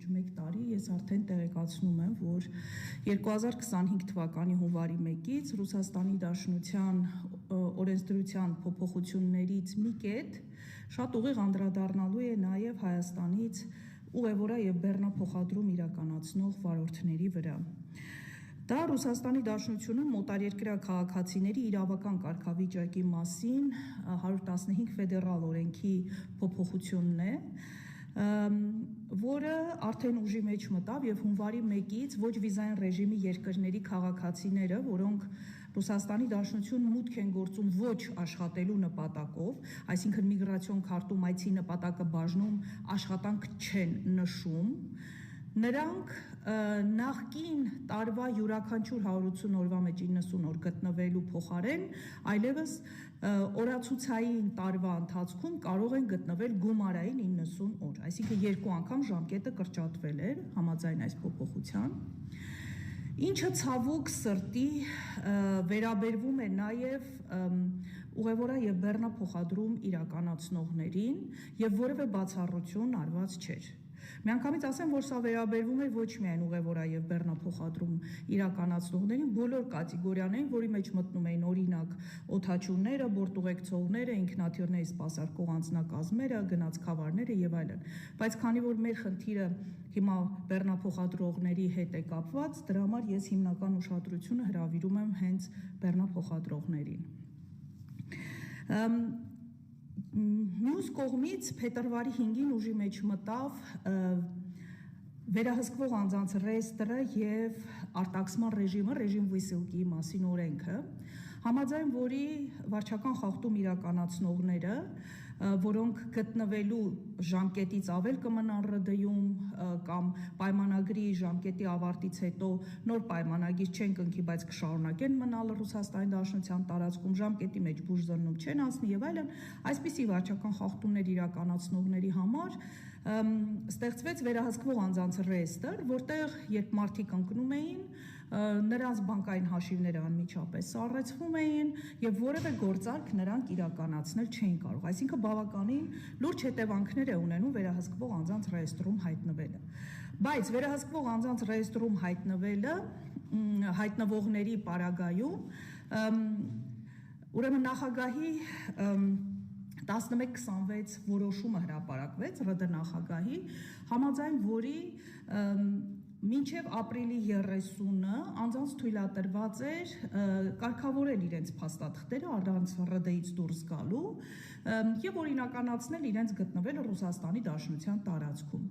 1 տարի ես արդեն տեղեկացնում եմ, որ 2025 թվականի հունվարի 1-ից Ռուսաստանի Դաշնության օրենսդրության փոփոխություններից մի կետ շատ ուղիղ անդրադառնալու է նաև Հայաստանից ուղևորա եւ բեռնափոխադրում իրականացնող վարորդների վրա։ Դա Ռուսաստանի Դաշնությունում մոտարերկրյա քաղաքացիների իրավական կարգավիճակի մասին 115 ֆեդերալ օրենքի փոփոխությունն է, որը արդեն ուժի մեջ մտավ եւ հունվարի 1-ից ոչ վիզային ռեժիմի երկրների քաղաքացիները, որոնք Ռուսաստանի Դաշնություն մուտք են գործում ոչ աշխատելու նպատակով, այսինքն միգրացիոն քարտում այցի նպատակը բաժնում աշխատանք չեն նշում, նրանք նախկին տարվա յուրաքանչյուր 180 օրվա մեջ 90 օր գտնվելու փոխարեն այլևս օրացուցային տարվա ընթացքում կարող են գտնվել գումարային 90 օր, այսինքն 2 անգամ ժամկետը կրճատվել էր համաձայն այս փոփոխության, ինչը ցավոք սրտի վերաբերվում է նաև ուղևորա եւ բեռնափոխադրում իրականացնողներին եւ որևէ բացառություն արված չէր։ Միանգամից ասեմ, որ սա վերաբերվում է ոչ միայն ուղևորա եւ բեռնափոխադրում իրականացնողներին, բոլոր կատեգորիաներին, որի մեջ մտնում էին օրինակ օդաչուները, բորտուղեկցողները, ինքնաթիռների սպասարկող անձնակազմերը, գնացքավարները եւ այլն։ Բայց քանի որ մեր խնդիրը հիմա բեռնափոխադրողների հետ է կապված, դրա համար ես հիմնական ուշադրությունը հրավիրում եմ հենց բեռնափոխադրողներին։ Մյուս կողմից փետրվարի 5-ին ուժի մեջ մտավ վերահսկվող անձանց ռեեստրը եւ արտաքսման ռեժիմը, ռեժիմ վիսելկիի մասին օրենքը, համաձայն որի վարչական խախտում իրականացնողները, որոնք գտնվելու ժամկետից ավել կմնան ՌԴ-ում կամ պայմանագրի ժամկետի ավարտից հետո նոր պայմանագիր չեն կնքի, բայց կշարունակեն մնալ Ռուսաստանի Դաշնության տարածքում, ժամկետի մեջ բուժզննում չեն անցնի եւ այլն, այսպիսի վարչական խախտումներ իրականացնողների համար ստեղծվեց վերահսկվող անձանց ռեեստր, որտեղ երբ մարդիկ ընկնում էին, նրանց բանկային հաշիվները անմիջապես սառեցվում էին եւ որևէ գործարք նրանք իրականացնել չէին կարող, այսինքն բավականին լուրջ հետևանքներ է ունենում վերահսկվող անձանց ռեեստրում հայտնվելը։ Բայց վերահսկվող անձանց ռեեստրում հայտնվողների պարագայում ուրեմն նախագահի 1126 որոշումը հրապարակվեց ՌԴ նախագահի, համաձայն որի մինչև ապրիլի 30-ը անձանց թույլատրված էր կարգավորել իրենց փաստաթղթերը առանց ՌԴ-ից դուրս գալու եւ օրինականացնել իրենց գտնվելը Ռուսաստանի Դաշնության տարածքում։